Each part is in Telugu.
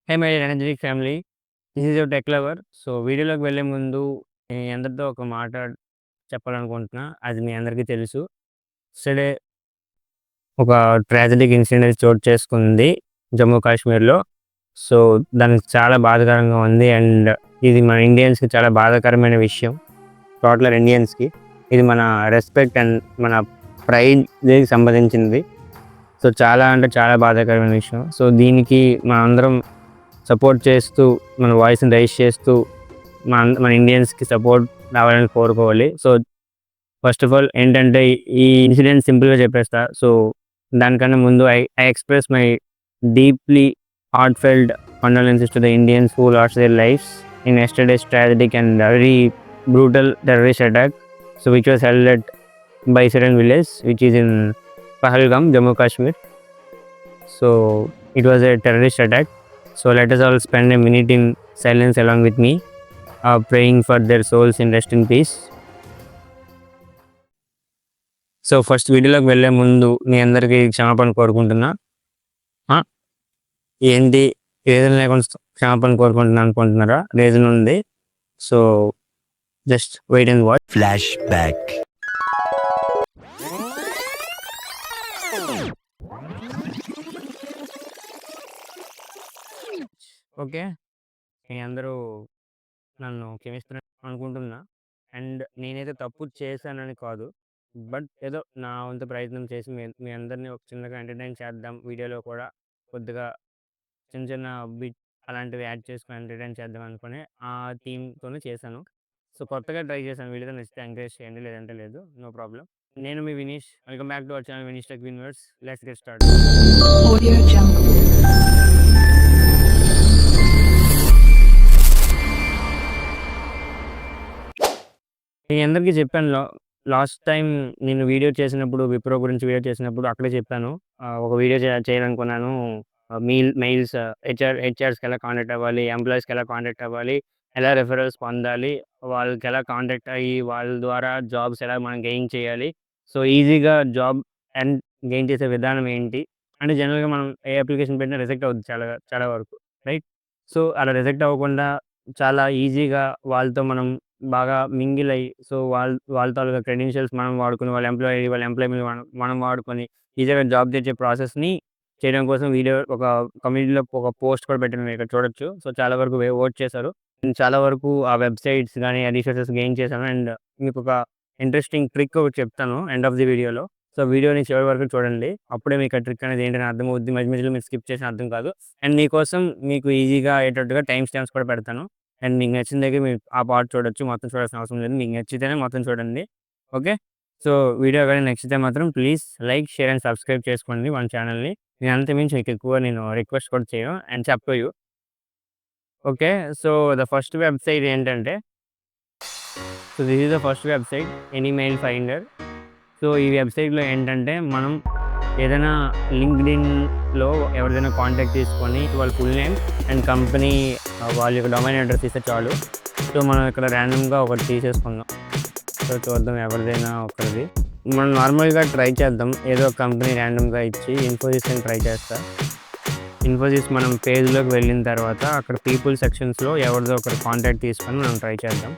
Hey my energetic family. This is your tech lover. So, వీడియోలోకి వెళ్ళే ముందు మీ అందరితో ఒక మాట చెప్పాలనుకుంటున్నా. అది మీ అందరికీ తెలుసు. యెస్టర్‌డే ఒక ట్రాజిడిక్ ఇన్సిడెంట్ చోటు చేసుకుంది జమ్మూ కాశ్మీర్‌లో. సో, దానికి చాలా బాధాకరంగా ఉంది. అండ్ ఇది మన ఇండియన్స్‌కి చాలా బాధాకరమైన విషయం. టోటల్ ఇండియన్స్‌కి. ఇది మన రెస్పెక్ట్ అండ్ మన ప్రైడ్‌కి సంబంధించింది. సో, చాలా అంటే చాలా బాధాకరమైన విషయం. సో, దీనికి మనందరం సపోర్ట్ చేస్తూ, మన వాయిస్‌ని రైజ్ చేస్తూ, మన ఇండియన్స్‌కి సపోర్ట్ రావాలని కోరుకోవాలి. సో, ఫస్ట్ ఆఫ్ ఆల్ ఏంటంటే, ఈ ఇన్సిడెంట్ సింపుల్‌గా చెప్పేస్తా. సో, దానికన్నా ముందు I express my deeply heartfelt condolences to the Indians who lost their lives in yesterday's tragic and very brutal terrorist attack. So, which was held at Baisaran village, which is in Pahalgam, Jammu Kashmir. So, it was a terrorist attack. So, let us all spend a minute in silence along with me, praying for their souls in rest in peace. So, first వీడియోలోకి వెళ్ళే ముందు మీ అందరికీ క్షమాపణ కోరుకుంటున్నా. ఆ! ఏంటి రీజన్ లేకుండా క్షమాపణ కోరుకుంటున్నా అనుకుంటున్నారా? రీజన్ ఉంది. So, just wait and watch. Flashback. Okay. మీ అందరూ నన్ను క్షమిస్తున్నారు అనుకుంటున్నా. అండ్ నేనైతే తప్పు చేశానని కాదు. బట్ ఏదో నా వంతు ప్రయత్నం చేసి మీ అందరిని ఒక చిన్నగా ఎంటర్టైన్ చేద్దాం. వీడియోలో కూడా కొద్దిగా చిన్న చిన్న బిట్ అలాంటివి యాడ్ చేసుకొని ఎంటర్టైన్ చేద్దాం అనుకుని ఆ థీమ్‌తోనే చేశాను. సో, కొత్తగా ట్రై చేశాను. వీడియో నచ్చితే ఎంకరేజ్ చేయండి. లేదంటే లేదు. No problem. నేను మీ Vineesh. Welcome back to our channel Vineesh Tech Universe. Let's get started. Audio Jungle. మీ అందరికీ చెప్పాను లాస్ట్ టైం నేను వీడియో చేసినప్పుడు విప్రో గురించి వీడియో చేసినప్పుడు అక్కడే చెప్పాను. ఒక వీడియో చేయాలనుకున్నాను. మెయిల్స్ హెచ్ఆర్స్‌కి ఎలా కాంటాక్ట్ అవ్వాలి, ఎంప్లాయీస్‌కి ఎలా కాంటాక్ట్ అవ్వాలి, ఎలా రిఫరల్స్ పొందాలి, వాళ్ళకి ఎలా కాంటాక్ట్ అయ్యి వాళ్ళ ద్వారా జాబ్స్ ఎలా మనం గెయిన్ చేయాలి. సో, ఈజీగా జాబ్ అండ్ గెయిన్ చేసే విధానం ఏంటి అంటే జనరల్‌గా మనం ఏ అప్లికేషన్ పెట్టినా రిజెక్ట్ అవుద్ది చాలా చాలా వరకు, రైట్? సో, అలా రిజెక్ట్ అవ్వకుండా చాలా ఈజీగా వాళ్ళతో మనం బాగా మింగిల్ అయ్యి, సో, వాళ్ళ తాలూకా క్రెడెన్షియల్స్ మనం వాడుకొని, వాళ్ళ ఎంప్లాయీ ఐడీ, వాళ్ళ ఎంప్లాయీ మనం వాడుకొని ఈజీగా జాబ్ తెచ్చే ప్రాసెస్‌ని చేయడం కోసం వీడియో ఒక కమ్యూనిటీలో ఒక పోస్ట్ కూడా పెట్టాను. మీరు ఇక్కడ చూడొచ్చు. సో, చాలా వరకు ఓట్ చేశారు. నేను చాలా వరకు ఆ వెబ్‌సైట్స్ గాని, ఆ రిసోర్సెస్ గెయిన్ చేశాను. అండ్ మీకొక ఇంట్రెస్టింగ్ ట్రిక్ ఒకటి చెప్తాను ఎండ్ ఆఫ్ ది వీడియోలో. సో, వీడియోని చివరి వరకు చూడండి. అప్పుడే మీకు ఆ ట్రిక్ అనేది ఏంటని అర్థమవుద్ది. మధ్య మధ్యలో మీరు స్కిప్ చేసినా అర్థం కాదు. అండ్ మీకోసం మీకు ఈజీగా అయ్యేటట్టుగా టైమ్ స్టాంప్స్ కూడా పెడతాను. అండ్ మీకు నచ్చిన దగ్గర మీరు ఆ పార్ట్ చూడొచ్చు. మొత్తం చూడాల్సిన అవసరం లేదు. మీకు నచ్చితేనే మొత్తం చూడండి. ఓకే. సో, వీడియో గాని నచ్చితే మాత్రం please like, share and subscribe చేసుకోండి మన ఛానల్‌ని. నేను అంతకుమించి మీకు ఎక్కువ నేను రిక్వెస్ట్ కూడా చేయను అండ్ చెప్పను. Okay. So, the first website ఏంటంటే, so, this is the first website Anymail finder. So, ఈ వెబ్‌సైట్‌లో ఏంటంటే మనం ఏదైనా లింక్డ్ఇన్‌లో ఎవరిదైనా కాంటాక్ట్ తీసుకొని వాళ్ళ ఫుల్ నేమ్ అండ్ కంపెనీ వాళ్ళ యొక్క డొమైన్ అడ్రెస్ ఇస్తే చాలు. సో, మనం ఇక్కడ ర్యాండమ్‌గా ఒకటి తీసేసుకుందాం. సో, చూద్దాం ఎవరిదైనా ఒకరిది. మనం నార్మల్‌గా ట్రై చేద్దాం. ఏదో ఒక కంపెనీ ర్యాండమ్‌గా ఇచ్చి ఇన్ఫోసిస్ అని ట్రై చేస్తా. ఇన్ఫోసిస్ మనం పేజ్‌లోకి వెళ్ళిన తర్వాత అక్కడ పీపుల్ సెక్షన్స్‌లో ఎవరిదో ఒకరి కాంటాక్ట్ తీసుకొని మనం ట్రై చేద్దాం.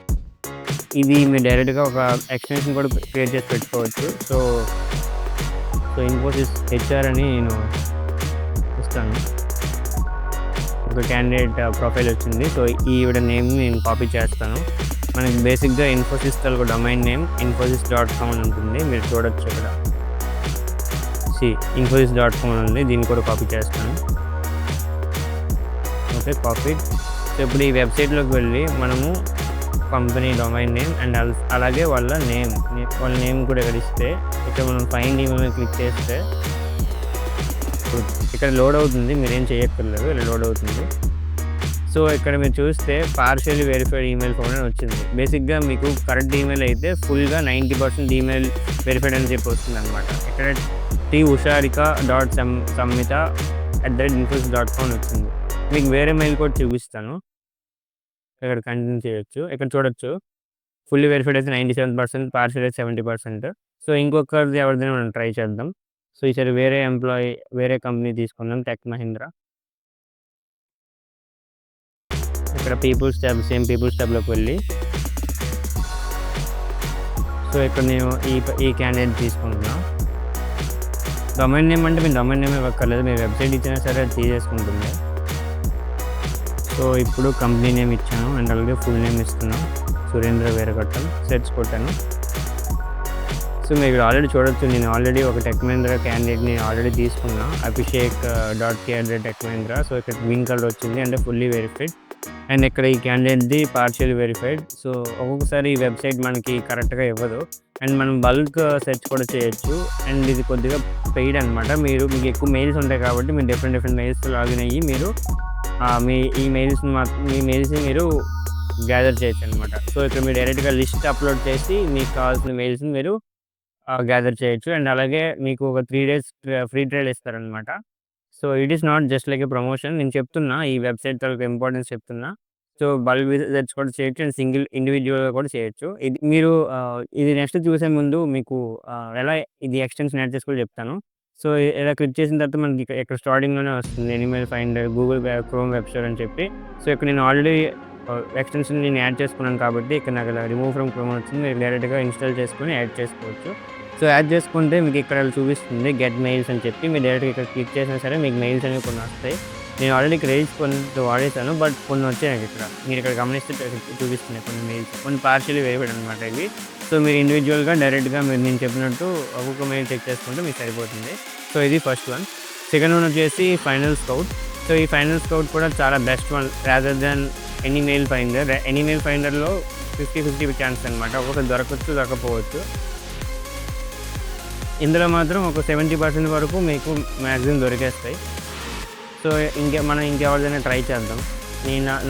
ఇది మీరు డైరెక్ట్‌గా ఒక ఎక్స్‌టెన్షన్ కూడా క్రియేట్ చేసి పెట్టుకోవచ్చు. సో, ఇన్ఫోసిస్ హెచ్ఆర్ అని నేను ఇస్తాను. ఒక క్యాండిడేట్ ప్రొఫైల్ వచ్చింది. సో, ఈవిడ నేమ్‌ని నేను కాపీ చేస్తాను. మనకి బేసిక్‌గా ఇన్ఫోసిస్ తాలూకా డొమైన్ నేమ్ infosys.com అని ఉంటుంది. మీరు చూడొచ్చు ఇక్కడ. infosys.com అని ఉంది. దీన్ని కూడా కాపీ చేస్తాను. ఓకే. కాపీడ్. సో, ఇప్పుడు ఈ వెబ్‌సైట్‌లోకి వెళ్ళి మనము కంపెనీ డొమైన్ నేమ్ అండ్ అలాగే వాళ్ళ నేమ్ కూడా ఇక్కడ ఇస్తే, ఇక్కడ మనం ఫైండ్ ఈమెయిల్ మీద క్లిక్ చేస్తే ఇక్కడ లోడ్ అవుతుంది. మీరేం చేయక్కర్లేదు. ఇలా లోడ్ అవుతుంది. సో, ఇక్కడ మీరు చూస్తే పార్షియల్లీ వెరిఫైడ్ ఈమెయిల్ ఫౌండ్ అని వచ్చింది. బేసిక్‌గా మీకు కరెక్ట్ ఈమెయిల్ అయితే ఫుల్‌గా 90% ఈమెయిల్ వెరిఫైడ్ అని చెప్పి వస్తుందన్నమాట. ఇక్కడ tusharica.sammitha@infosys.com అని వచ్చింది. మీకు వేరే మెయిల్ కూడా చూపిస్తాను. ఇక్కడ కంటిన్యూ చేయొచ్చు. ఇక్కడ చూడొచ్చు. ఫుల్లీ వెరిఫైడ్ అయితే 97%, పార్షియల్ అయితే 70%. సో, ఇంకొకరిది ఎవరిదైనా మనం ట్రై చేద్దాం. సో, ఈసారి వేరే కంపెనీ తీసుకుందాం. టెక్ మహీంద్రా. ఇక్కడ పీపుల్స్ ట్యాబ్ పీపుల్స్ ట్యాబ్‌లోకి వెళ్ళి సో, ఇక్కడ నేను ఈ క్యాండిడేట్ తీసుకుంటున్నా. డొమైన్ నేమ్ అంటే మీరు డొమైన్ నేమ్ ఇవ్వక్కర్లేదు. మీరు వెబ్‌సైట్ ఇచ్చినా సరే అది తీసేసుకుంటుంది. సో, ఇప్పుడు కంపెనీ నేమ్ ఇచ్చాను అండ్ అలాగే ఫుల్ నేమ్ ఇస్తున్నాం. సురేంద్ర వీరఘట్టం. సెర్చ్ కొట్టాను. సో, మీరు ఇక్కడ ఆల్రెడీ చూడొచ్చు. నేను ఆల్రెడీ ఒక టెక్ మహీంద్రా క్యాండిడేట్‌ని ఆల్రెడీ తీసుకున్నా. abhishek.k@techmahindra. సో, ఇక్కడ గ్రీన్ కలర్ వచ్చింది అంటే ఫుల్లీ వెరిఫైడ్. అండ్ ఇక్కడ ఈ క్యాండిడేట్‌ది పార్షియల్లీ వెరిఫైడ్. సో, ఒక్కొక్కసారి ఈ వెబ్‌సైట్ మనకి కరెక్ట్‌గా ఇవ్వదు. అండ్ మనం బల్క్ సెర్చ్ కూడా చేయొచ్చు. అండ్ ఇది కొద్దిగా పెయిడ్ అనమాట. మీకు ఎక్కువ మెయిల్స్ ఉంటాయి కాబట్టి మీరు డిఫరెంట్ మెయిల్స్ లాగిన్ అయ్యి మీరు మీ మెయిల్స్‌ని మీరు గ్యాదర్ చేయొచ్చనమాట. సో, ఇక్కడ మీరు డైరెక్ట్‌గా లిస్ట్ అప్‌లోడ్ చేసి మీకు కావాల్సిన మెయిల్స్‌ని మీరు గ్యాదర్ చేయొచ్చు. అండ్ అలాగే మీకు ఒక 3 డేస్ ఫ్రీ ట్రయల్ ఇస్తారనమాట. So, it is not just like a promotion. నేను చెప్తున్నా ఈ వెబ్‌సైట్ తాలూకా ఇంపార్టెన్స్ చెప్తున్నా. సో, బల్క్ సెర్చ్ కూడా చేయొచ్చు అండ్ ఇండివిడ్యువల్‌గా కూడా చేయొచ్చు. ఇది మీరు ఇది నెక్స్ట్ చూసే ముందు మీకు ఎలా ఇది ఎక్స్‌టెన్షన్ యాడ్ చేసుకోవాలో చెప్తాను. సో, ఇలా క్లిక్ చేసిన తర్వాత మనకి ఇక్కడ స్టార్టింగ్‌లోనే వస్తుంది Animal finder, Google chrome web store అని చెప్పి. సో, ఇక్కడ నేను ఆల్రెడీ ఎక్స్‌టెన్షన్ నేను యాడ్ చేసుకున్నాను కాబట్టి ఇక్కడ నాకు ఇలా రిమూవ్ ఫ్రమ్ క్రోమ్ వచ్చింది. మీరు డైరెక్ట్‌గా ఇన్‌స్టాల్ చేసుకొని యాడ్ చేసుకోవచ్చు. సో, యాడ్ చేసుకుంటే మీకు ఇక్కడ చూపిస్తుంది గెట్ మెయిల్స్ అని చెప్పి. మీరు డైరెక్ట్‌గా ఇక్కడ క్లిక్ చేసినా సరే మీకు మెయిల్స్ అనేవి కొన్ని వస్తాయి. నేను ఆల్రెడీ క్రెడిట్స్ కొన్ని వాడేసాను. బట్ కొన్ని వచ్చాయి నాకు ఇక్కడ. మీరు ఇక్కడ గమనిస్తే చూపిస్తున్నాయి కొన్ని మెయిల్స్. కొన్ని పార్షియల్లీ వెరిఫైడ్ అనమాట ఇవి. సో, మీరు ఇండివిడ్యువల్‌గా డైరెక్ట్‌గా నేను చెప్పినట్టు ఒక్కొక్క మెయిల్ చెక్ చేసుకుంటే మీకు సరిపోతుంది. సో, ఇది ఫస్ట్ వన్. సెకండ్ వన్ వచ్చేసి ఫైనల్ స్కౌట్. సో, ఈ ఫైనల్ స్కౌట్ కూడా చాలా best one rather than Anymail finder. Anymail ఫైండర్‌లో 50-50 ఛాన్స్ అనమాట. ఒక్కొక్కటి దొరకచ్చు, దొరకకపోవచ్చు. ఇందులో మాత్రం ఒక 70% వరకు మీకు మ్యాక్సిమం దొరికేస్తాయి. సో, మనం ఇంకెవరిదైనా ట్రై చేద్దాం.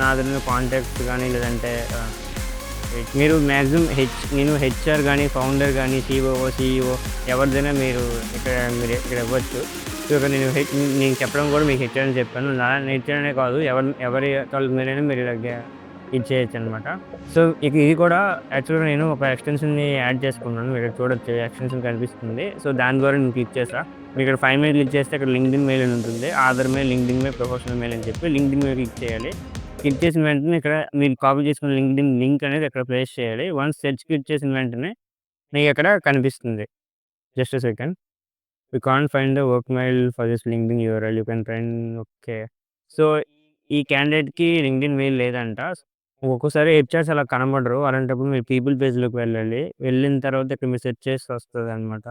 నా దగ్గర కాంటాక్ట్స్ కానీ లేదంటే మీరు మ్యాక్సిమం నేను హెచ్ఆర్ కానీ, ఫౌండర్ కానీ, సీఈఓ ఎవరిదైనా మీరు ఇక్కడ ఇవ్వచ్చు. సో, ఇక్కడ నేను చెప్పడం కూడా మీకు హెచ్ఆర్ అని చెప్పాను. నా హెచ్ఆర్ అనే కాదు ఎవరి మీరైనా మీరు ఇలాగ ఇది చేయొచ్చు అనమాట. సో, ఇది కూడా యాక్చువల్‌గా నేను ఒక ఎక్స్‌టెన్షన్‌ని యాడ్ చేసుకున్నాను. మీరు ఇక్కడ చూడొచ్చు ఎక్స్‌టెన్షన్ కనిపిస్తుంది. సో, దాని ద్వారా నేను క్లిక్ చేసా. మీరు ఇక్కడ 5 మెయిల్ క్లిక్ చేస్తే ఇక్కడ లింక్డ్ఇన్ మెయిల్ అని ఉంటుంది. Aadhaar mail, LinkedIn mail, professional mail అని చెప్పి లింక్డ్ఇన్ మెయిల్ క్లిక్ చేయాలి. క్లిక్ చేసిన వెంటనే ఇక్కడ మీరు కాపీ చేసుకున్న లింక్డ్ఇన్ లింక్ అనేది ఇక్కడ ప్లేస్ చేయాలి. వన్స్ సెర్చ్ క్లిక్ చేసిన వెంటనే మీకు అక్కడ కనిపిస్తుంది. Just a second. We can't find the work mail for this LinkedIn URL. You can find okay. So, ఈ క్యాండిడేట్‌కి లింక్డ్ఇన్ మెయిల్ లేదంట. ఒక్కొక్కసారి హెచ్ఆర్స్ అలా కనబడరు. అలాంటప్పుడు మీరు పీపుల్ పేజ్‌లోకి వెళ్ళాలి. వెళ్ళిన తర్వాత ఇక్కడ మీరు సెర్చ్ చేస్తే వస్తదనమాట.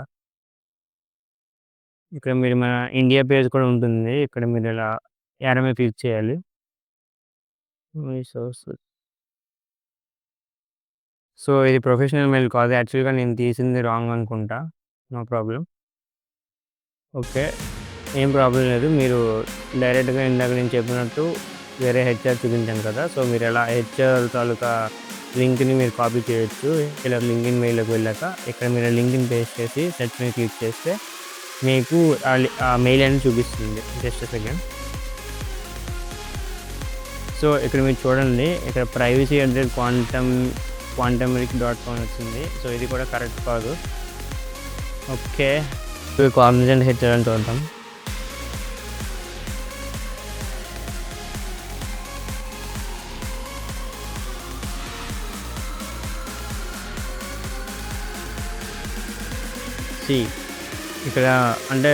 ఇక్కడ మీరు మన ఇండియా పేజ్ కూడా ఉంటుంది. ఇక్కడ మీరు ఇలా యారో మీద క్లిక్ చేయాలి. సో, ఇది ప్రొఫెషనల్ మెయిల్ కాదు. యాక్చువల్‌గా నేను తీసింది రాంగ్ అనుకుంటా. No problem. ఓకే. ఏం ప్రాబ్లమ్ లేదు. మీరు డైరెక్ట్‌గా ఇందాక నేను చెప్పినట్టు వేరే హెచ్ఆర్ చూపించాను కదా! సో, మీరు ఇలా హెచ్ఆర్ తాలూకా లింక్‌ని మీరు కాపీ చేయొచ్చు. ఇలా లింక్డ్ఇన్ మెయిల్‌లోకి వెళ్ళాక ఇక్కడ మీరు లింక్డ్ఇన్ పేస్ట్ చేసి సెర్చ్ మీద క్లిక్ చేస్తే మీకు ఆ మెయిల్ అనేది చూపిస్తుంది. Just a second. సో, ఇక్కడ మీరు చూడండి. ఇక్కడ privacy@quantumric.com వచ్చింది. సో, ఇది కూడా కరెక్ట్ కాదు. ఓకే. కాగ్నిజెంట్ హెచ్ఆర్ అని చూద్దాం. ఇక్కడ అంటే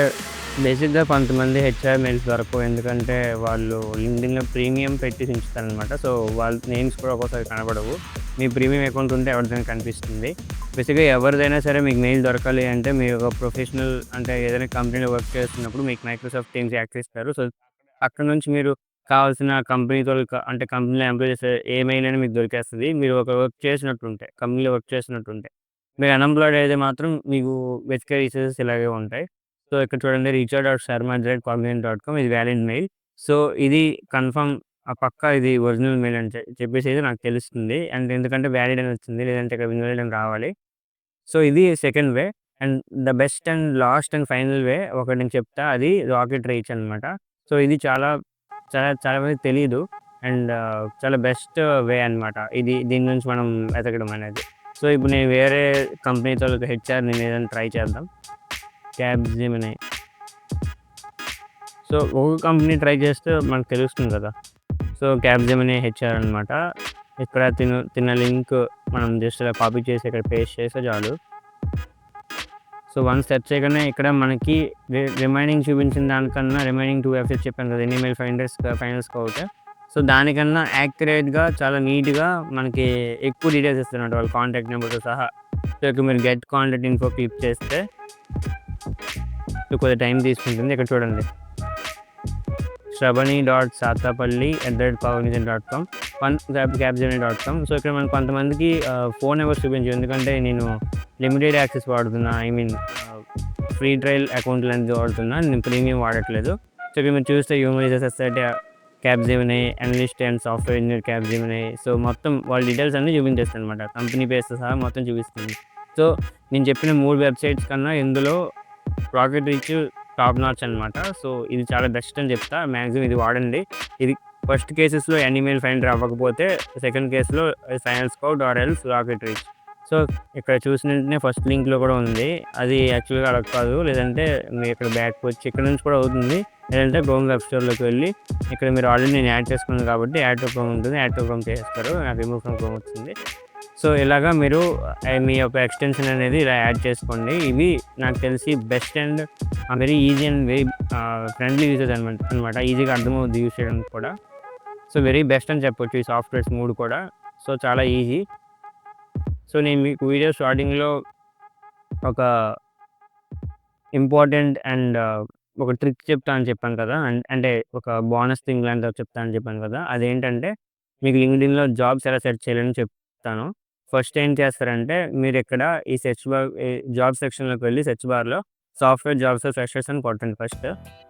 బేసిక్‌గా కొంతమంది హెచ్ఆర్ మెయిల్స్ దొరకవు. ఎందుకంటే వాళ్ళు లింక్డ్ఇన్‌లో ప్రీమియం పెట్టి ఉంచుతారనమాట. సో, వాళ్ళ నేమ్స్ కూడా ఒక్కోసారి కనబడవు. మీ ప్రీమియం అకౌంట్ ఉంటే ఎవరిదైనా కనిపిస్తుంది. బేసిక్‌గా ఎవరిదైనా సరే మీకు మెయిల్ దొరకాలి అంటే మీరు ఒక ప్రొఫెషనల్ అంటే ఏదైనా కంపెనీలో వర్క్ చేస్తున్నప్పుడు మీకు మైక్రోసాఫ్ట్ టీమ్స్ యాక్సెస్ ఇస్తారు. సో, అక్కడ నుంచి మీరు కావాల్సిన కంపెనీతో అంటే కంపెనీలో ఎంప్లాయ్ చేసే ఏ మెయిల్ అయినా మీకు దొరికేస్తది. మీరు ఒక వర్క్ చేసినట్టుంటే కంపెనీలో వర్క్ చేసినట్టుంటే. మీరు అన్‌ఎంప్లాయిడ్ అయితే మాత్రం మీకు వెతికే రీసెర్చెస్ ఇలాగే ఉంటాయి. సో, ఇక్కడ చూడండి richard.sharma@cognizant.com ఇది వ్యాలిడ్ మెయిల్. సో, ఇది కన్ఫర్మ్ పక్కా ఇది ఒరిజినల్ మెయిల్ అని చెప్పేసి అయితే నాకు తెలుస్తుంది. అండ్ ఎందుకంటే వ్యాలిడ్ అని వచ్చింది. లేదంటే ఇక్కడ ఇన్వాలిడ్ అని రావాలి. సో, ఇది second way. And the best and last and final way ఒకటి నేను చెప్తా. అది రాకెట్ రీచ్ అనమాట. సో, ఇది చాలా చాలా మందికి తెలీదు. అండ్ చాలా బెస్ట్ వే అనమాట. దీని నుంచి మనం వెతకడం అనేది. సో, ఇప్పుడు నేను వేరే కంపెనీ తాలూకా హెచ్ఆర్ నేను ఏదైనా ట్రై చేద్దాం. క్యాప్‌జెమినీ. సో, ఒక కంపెనీ ట్రై చేస్తే మనకు తెలుస్తుంది కదా! సో క్యాప్జెమినీ హెచ్ఆర్ అనమాట. ఇక్కడ తిన్న లింక్ మనం జస్ట్ ఇలా కాపీ చేసి ఇక్కడ పేస్ట్ చేస్తే చాలు. సో వన్స్ సెర్చ్ చేయగానే ఇక్కడ మనకి రిమైనింగ్ చూపించిన దానికన్నా రిమైనింగ్ 2 వెబ్సైట్స్ చెప్పాను కదా, ఈమెయిల్ ఫైనల్ స్కౌట్. సో దానికన్నా యాక్యురేట్గా చాలా నీట్గా మనకి ఎక్కువ డీటెయిల్స్ ఇస్తున్నారు వాళ్ళ కాంటాక్ట్ నెంబర్తో సహా. సో ఇక్కడ మీరు గెట్ కాంటాక్ట్ ఇన్ఫో క్లిక్ చేస్తే సో కొద్దిగా టైం తీసుకుంటుంది. ఇక్కడ చూడండి, shravani.satapalli@cognizant.com, capgemini.com. సో ఇక్కడ మనకు కొంతమందికి ఫోన్ నెంబర్స్ చూపించు, ఎందుకంటే నేను లిమిటెడ్ యాక్సెస్ వాడుతున్నా, I mean free trial account అనేది వాడుతున్నా, నేను ప్రీమియం వాడట్లేదు. సో ఇక్కడ మీరు చూస్తే human resource society Capgemini, analyst and software engineer Capgemini. So మొత్తం వాళ్ళ డీటెయిల్స్ అన్నీ చూపించేస్తాను అనమాట, కంపెనీ పేరుతో సహా మొత్తం చూపిస్తుంది. సో నేను చెప్పిన 3 వెబ్సైట్స్ కన్నా ఇందులో రాకెట్ రీచ్ టాప్ నాచ్ అనమాట. సో ఇది చాలా బెస్ట్ అని చెప్తా, మ్యాక్సిమం ఇది వాడండి. ఇది ఫస్ట్ కేసెస్లో ఈమెయిల్ ఫైండర్ అవ్వకపోతే సెకండ్ కేసులో final scout or else rocket reach. So ఇక్కడ చూసిన వెంటనే ఫస్ట్ లింక్లో కూడా ఉంది, అది యాక్చువల్గా అలా కాదు. లేదంటే మీరు ఇక్కడ బ్యాక్ వచ్చి ఇక్కడ నుంచి కూడా అవుతుంది, లేదంటే క్రోమ్ వెబ్ స్టోర్లోకి వెళ్ళి ఇక్కడ మీరు ఆల్రెడీ నేను యాడ్ చేసుకున్నాను కాబట్టి యాడ్ టు క్రోమ్ ఉంటుంది, యాడ్ టు క్రోమ్ చేస్తారు, నాకు రిమూవ్ ఫ్రమ్ క్రోమ్ వచ్చింది. సో ఇలాగా మీరు మీ యొక్క ఎక్స్టెన్షన్ అనేది ఇలా యాడ్ చేసుకోండి. ఇవి నాకు తెలిసి best and very easy and very friendly uses అనమాట, ఈజీగా అర్థమవుతుంది యూజ్ చేయడానికి కూడా. సో వెరీ బెస్ట్ అని చెప్పొచ్చు ఈ సాఫ్ట్వేర్స్ 3 కూడా. సో చాలా ఈజీ. సో నేను మీకు వీడియో స్టార్టింగ్లో ఒక ఇంపార్టెంట్ అండ్ ఒక ట్రిక్ చెప్తా అని చెప్పాను కదా, అంటే ఒక బోనస్ థింగ్ లాంటిది చెప్తా అని చెప్పాను కదా, అదేంటంటే మీకు లింక్డ్ఇన్లో జాబ్స్ ఎలా సెర్చ్ చేయాలని చెప్తాను. ఫస్ట్ ఏం చేస్తారంటే మీరు ఇక్కడ ఈ సెర్చ్ బార్ జాబ్ సెక్షన్లోకి వెళ్ళి సెర్చ్ బార్లో సాఫ్ట్వేర్ జాబ్స్ ఫ్రెషర్స్ అని కొట్టండి ఫస్ట్.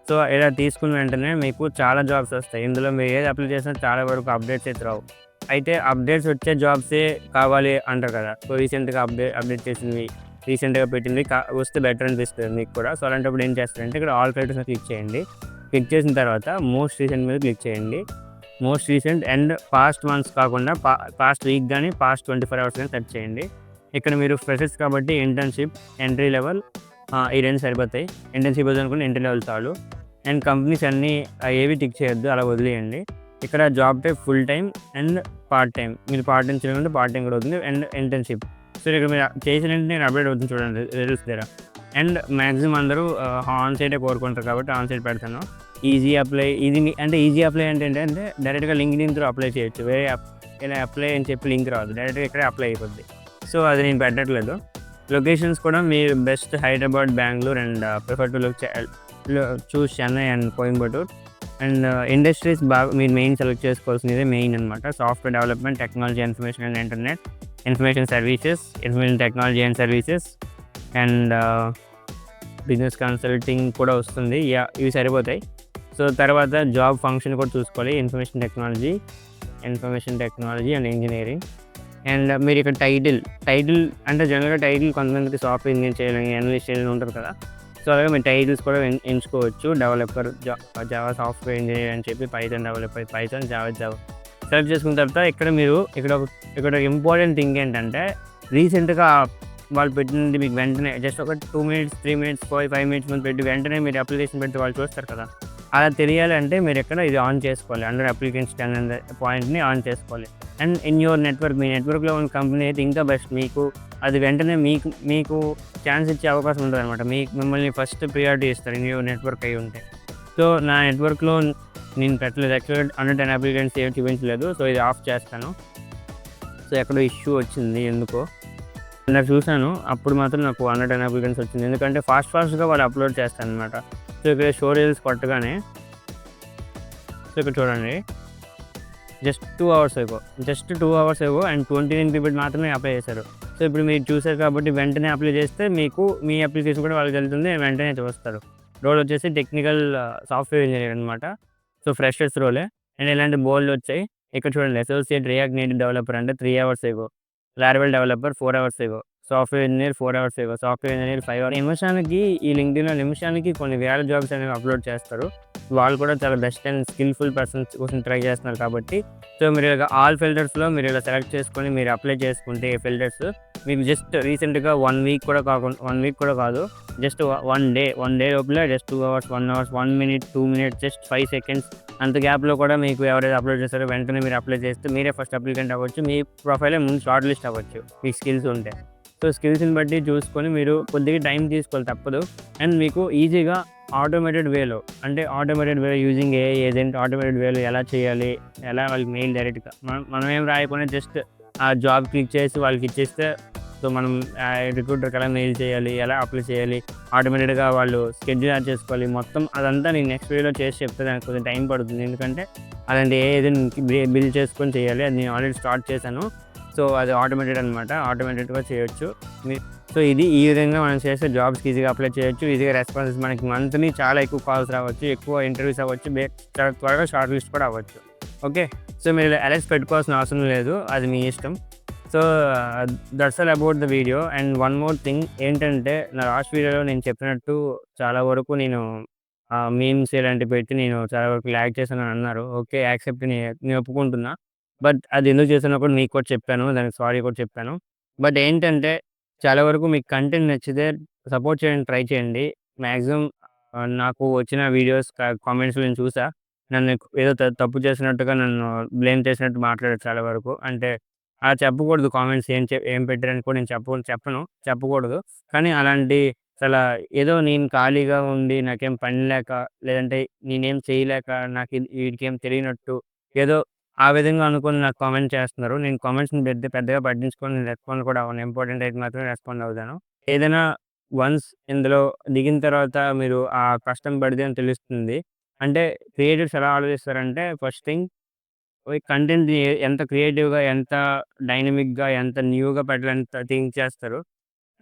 సో ఇలా తీసుకున్న వెంటనే మీకు చాలా జాబ్స్ వస్తాయి. ఇందులో మీరు ఏది అప్లై చేసినా చాలా వరకు అప్డేట్స్ అయితే రావు. అయితే అప్డేట్స్ వచ్చే జాబ్సే కావాలి అంటారు కదా. సో రీసెంట్గా అప్డేట్ చేసింది, రీసెంట్గా పెట్టింది వస్తే బెటర్ అనిపిస్తుంది మీకు కూడా. సో అలాంటప్పుడు ఏం చేస్తారంటే ఇక్కడ ఆల్ క్రైటర్స్ క్లిక్ చేయండి. క్లిక్ చేసిన తర్వాత మోస్ట్ రీసెంట్ మీద క్లిక్ చేయండి. Most recent and past months కాకుండా పాస్ట్ వీక్ కానీ పాస్ట్ 24 hours కానీ సెర్చ్ చేయండి. ఇక్కడ మీరు ఫ్రెషర్స్ కాబట్టి ఇంటర్న్షిప్, ఎంట్రీ లెవెల్ ఈ 2 సరిపోతాయి. ఇంటర్న్షిప్ అనుకుని ఎంట్రీ లెవెల్ చాలు. అండ్ కంపెనీస్ అన్నీ ఏవి టిక్ చేయొద్దు, అలా వదిలేయండి. ఇక్కడ job type full time and part time, మీరు పార్ట్ టైం చేయాలంటే పార్ట్ టైం కూడా అవుతుంది. And internship. సో ఇక్కడ మీరు చేసిన నేను అప్డేట్ అవుతుంది చూడండి రిజల్ట్స్ దగ్గర. అండ్ మ్యాక్సిమం అందరూ ఆన్ సైటే కోరుకుంటారు కాబట్టి ఆన్ సైట్ పెడతాను. ఈజీ అప్లై, అంటే ఈజీ అప్లై అంటే ఏంటంటే డైరెక్ట్గా లింక్డ్ఇన్ త్రూ అప్లై చేయొచ్చు, వేరే ఇలా అప్లై అని చెప్పి లింక్ రాదు, డైరెక్ట్గా ఇక్కడే అప్లై అయిపోద్ది. సో అది నేను పెట్టట్లేదు. లొకేషన్స్ కూడా మీరు best Hyderabad, Bengaluru and prefer to choose Chennai and Coimbatore. And industries బాగా మీరు మెయిన్ సెలెక్ట్ చేసుకోవాల్సింది మెయిన్ అనమాట. Software development, technology, information and internet, information services, information technology and services, and business consulting కూడా వస్తుంది. ఇవి సరిపోతాయి. సో తర్వాత జాబ్ ఫంక్షన్ కూడా చూసుకోవాలి, information technology and engineering. And మీరు ఇక్కడ టైటిల్ అంటే జనరల్గా టైటిల్ కొంతమందికి సాఫ్ట్వేర్ ఇంజనీర్ చేయాలని, అనలిస్ట్ చేయాలని ఉంటుంది కదా. సో అలాగే మీరు టైటిల్స్ కూడా ఎంచుకోవచ్చు. డెవలపర్, జావా సాఫ్ట్వేర్ ఇంజనీర్ అని చెప్పి, Python developer, Python, Java select చేసుకున్న తర్వాత ఇక్కడ ఇంపార్టెంట్ థింగ్ ఏంటంటే రీసెంట్గా వాళ్ళు పెట్టినది మీకు వెంటనే జస్ట్ ఒక 2 minutes 3 minutes 5 minutes ముందు పెట్టి వెంటనే మీరు అప్లికేషన్ పెట్టి వాళ్ళు చూస్తారు కదా. అలా తెలియాలంటే మీరు ఎక్కడ ఇది ఆన్ చేసుకోవాలి, అండర్ అప్లికేషన్ అనే పాయింట్ని ఆన్ చేసుకోవాలి. అండ్ ఇన్ యువర్ నెట్వర్క్, మీ నెట్వర్క్లో ఉన్న కంపెనీ అయితే ఇంకా బెస్ట్. మీకు అది వెంటనే మీకు ఛాన్స్ ఇచ్చే అవకాశం ఉంటుంది అనమాట. మిమ్మల్ని ఫస్ట్ ప్రియారిటీ ఇస్తారు ఇన్ యువర్ నెట్వర్క్ అయి ఉంటే. సో నా నెట్వర్క్లో నేను పెట్టలేదు, యాక్చువల్గా 110 అప్లికెంట్స్ ఏమి చూపించలేదు. సో ఇది ఆఫ్ చేస్తాను. సో ఎక్కడో ఇష్యూ వచ్చింది ఎందుకో నాకు చూశాను, అప్పుడు మాత్రం నాకు 110 అప్లికెంట్స్ వచ్చింది, ఎందుకంటే ఫాస్ట్గా వాళ్ళు అప్లోడ్ చేస్తాను అనమాట. సో ఇక్కడ షో రీల్స్ కొట్టగానే సో ఇక్కడ చూడండి just 2 hours ago and 29 people మాత్రమే అప్లై చేశారు. సో ఇప్పుడు మీరు చూసారు కాబట్టి వెంటనే అప్లై చేస్తే మీకు మీ అప్లికేషన్ కూడా వాళ్ళకి వెళ్తుంది, వెంటనే చూస్తారు. రోల్ వచ్చేసి టెక్నికల్ సాఫ్ట్వేర్ ఇంజనీర్ అనమాట. సో ఫ్రెషర్స్ రోలే. అండ్ ఇలాంటి బోల్డ్ వచ్చాయి. ఇక్కడ చూడండి, అసోసియేట్ రియాక్ట్ నేటివ్ డెవలపర్ అంటే 3 hours ago, Laravel developer 4 hours ago, software engineer 4 hours ago, software engineer 5 hours. నిమిషానికి ఈ లింక్డ్ఇన్లో నిమిషానికి కొన్ని వేల జాబ్స్ అనేవి అప్లోడ్ చేస్తారు. వాళ్ళు కూడా చాలా బెస్ట్ అండ్ స్కిల్ఫుల్ పర్సన్స్ కోసం ట్రై చేస్తున్నారు కాబట్టి. సో మీరు ఇలా ఆల్ ఫిల్టర్స్లో మీరు ఇలా సెలెక్ట్ చేసుకొని మీరు అప్లై చేసుకుంటే ఈ ఫిల్టర్స్ మీకు జస్ట్ రీసెంట్గా 1 week కూడా కాదు, జస్ట్ 1 day లోపల just 2 hours, 1 hour, 1 minute, 2 minutes, just 5 seconds అంత గ్యాప్‌లో కూడా మీకు ఎవరైతే అప్లోడ్ చేస్తారో వెంటనే మీరు అప్లై చేస్తే మీరే ఫస్ట్ అప్లికెంట్ అవ్వచ్చు. మీ ప్రొఫైలే ముందు షార్ట్ లిస్ట్ అవ్వచ్చు మీకు స్కిల్స్ ఉంటే. సో, స్కిల్స్‌ని బట్టి చూసుకొని మీరు కొద్దిగా టైం తీసుకోవాలి తప్పదు. అండ్ మీకు ఈజీగా ఆటోమేటెడ్ వేలో అంటే ఆటోమేటెడ్ వేలో యూజింగ్ ఏఐ ఏజెంట్ ఆటోమేటెడ్ వేలో ఎలా చేయాలి? ఎలా వాళ్ళకి మెయిల్ డైరెక్ట్‌గా మనం ఏం రాయకుండా జస్ట్ ఆ జాబ్ క్లిక్ చేసి వాళ్ళకి ఇచ్చేస్తే సో, మనం రిక్రూటర్‌కి ఎలా మెయిల్ చేయాలి? ఎలా అప్లై చేయాలి? ఆటోమేటెడ్‌గా వాళ్ళు షెడ్యూల్ యాడ్ చేసుకోవాలి. మొత్తం అదంతా నేను నెక్స్ట్ వీడియోలో చేసి చెప్తే దానికి కొంచెం టైం పడుతుంది. ఎందుకంటే అలాంటి ఏజెంట్‌కి బిల్డ్ చేసుకొని చేయాలి. అది నేను ఆల్రెడీ స్టార్ట్ చేశాను. సో, అది ఆటోమేటెడ్ అనమాట. ఆటోమేటెడ్‌గా చేయొచ్చు. సో, ఈ విధంగా మనం చేస్తే జాబ్స్‌కి ఈజీగా అప్లై చేయొచ్చు. ఈజీగా రెస్పాన్సెస్ మనకి మంత్లీ చాలా ఎక్కువ కాల్స్ రావచ్చు. ఎక్కువ ఇంటర్వ్యూస్ అవ్వచ్చు. చాలా త్వరగా షార్ట్ లిస్ట్ కూడా అవ్వచ్చు. ఓకే. సో, మీరు అలర్ట్స్ పెట్టుకోవాల్సిన అవసరం లేదు. అది మీ ఇష్టం. So, that's all about the video. And one more thing ఏంటంటే నా లాస్ట్ వీడియోలో నేను చెప్పినట్టు చాలా వరకు నేను మీమ్స్ ఇలాంటివి పెట్టి నేను చాలా వరకు ల్యాగ్ చేశానని అన్నారు. ఓకే. యాక్సెప్ట్ నేను ఒప్పుకుంటున్నా. బట్ అది ఎందుకు చేశానో కూడా మీకు కూడా చెప్పాను. దానికి సారీ కూడా చెప్పాను. బట్ ఏంటంటే చాలా వరకు మీకు కంటెంట్ నచ్చితే సపోర్ట్ చేయడానికి ట్రై చేయండి. మాక్సిమం నాకు వచ్చిన వీడియోస్ కామెంట్స్‌లో నేను చూసా. నన్ను ఏదో తప్పు చేసినట్టుగా నన్ను బ్లేమ్ చేసినట్టు మాట్లాడారు చాలా వరకు. అంటే అలా చెప్పకూడదు కామెంట్స్ ఏం పెట్టారని కూడా నేను చెప్పను. చెప్పకూడదు. కానీ అలాంటి అసలా ఏదో నేను ఖాళీగా ఉండి నాకేం పని లేక, లేదంటే నేనేం చేయలేక వీడికేం తెలియనట్టు ఏదో ఆ విధంగా అనుకోని నాకు కామెంట్ చేస్తున్నారు. నేను కామెంట్స్‌ని పెద్దగా పట్టించుకోను. నేను రెస్పాండ్ కూడా అవ్వను. ఇంపార్టెంట్ అయితే మాత్రమే రెస్పాండ్ అవుతాను. ఏదైనా వన్స్ ఇందులో దిగిన తర్వాత మీరు ఆ కష్టం పడితే అని తెలుస్తుంది. అంటే క్రియేటర్స్ ఎలా ఆలోచిస్తారంటే ఫస్ట్ థింగ్ కంటెంట్‌ని ఎంత క్రియేటివ్‌గా, ఎంత డైనమిక్‌గా, ఎంత న్యూగా పెట్టాలని థింక్ చేస్తారు.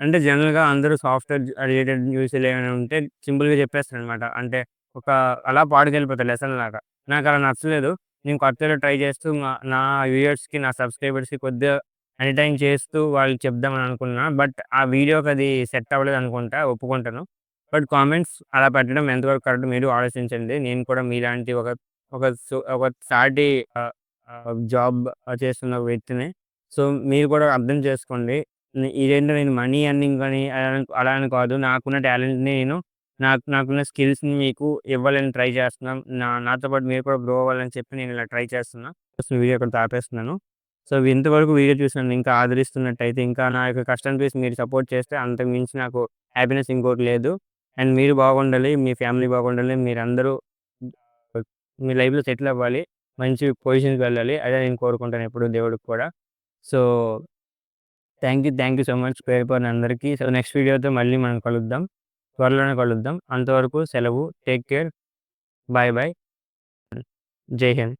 అంటే జనరల్‌గా అందరూ సాఫ్ట్‌వేర్ రిలేటెడ్ న్యూస్‌లు ఏమైనా ఉంటే సింపుల్‌గా చెప్పేస్తారనమాట. అంటే ఒక అలా పాడుకెళ్ళిపోతారు లెసన్‌లాగా. నాకలా నచ్చలేదు. నేను కొత్తగా ట్రై చేస్తూ నా వ్యూయర్స్‌కి, నా సబ్‌స్క్రైబర్స్‌కి కొద్దిగా ఎంటర్‌టైన్ చేస్తూ వాళ్ళకి చెప్దామని అనుకున్నా. బట్ ఆ వీడియోకి అది సెట్ అవ్వలేదనుకుంటా. ఒప్పుకుంటాను. బట్ కామెంట్స్ అలా పెట్టడం ఎంతవరకు కరెక్ట్ మీరు ఆలోచించండి. నేను కూడా మీలాంటి ఒక సాటి జాబ్ చేస్తున్న వ్యక్తిని. సో, మీరు కూడా అర్థం చేసుకోండి. ఇదేంటో నేను మనీ ఎర్నింగ్ అని అలా అని కాదు. నాకున్న టాలెంట్‌ని నాకున్న స్కిల్స్‌ని మీకు ఇవ్వాలని ట్రై చేస్తున్నాను. నాతో పాటు మీరు కూడా గ్రో అవ్వాలని చెప్పి నేను ఇలా ట్రై చేస్తున్నా. సో, వీడియో ఇక్కడితో ఆపేస్తున్నాను. సో, ఇంతవరకు వీడియో చూసి నన్ను ఇంకా ఆదరిస్తున్నట్టయితే, ఇంకా నా యొక్క కష్టం చూసి మీరు సపోర్ట్ చేస్తే అంతకు మించి నాకు హ్యాపీనెస్ ఇంకోటి లేదు. అండ్ మీరు బాగుండాలి. మీ ఫ్యామిలీ బాగుండాలి. మీరందరూ మీ లైఫ్‌లో సెటిల్ అవ్వాలి. మంచి పొజిషన్‌కి వెళ్ళాలి. అదే నేను కోరుకుంటాను ఎప్పుడు దేవుడికి కూడా. So, thank you so much పేరు అందరికీ. సో, నెక్స్ట్ వీడియోతో మళ్ళీ మనం కలుద్దాం. త్వరలోనే కలుద్దాం. అంతవరకు సెలవు. Take care. Bye bye. జై హింద్.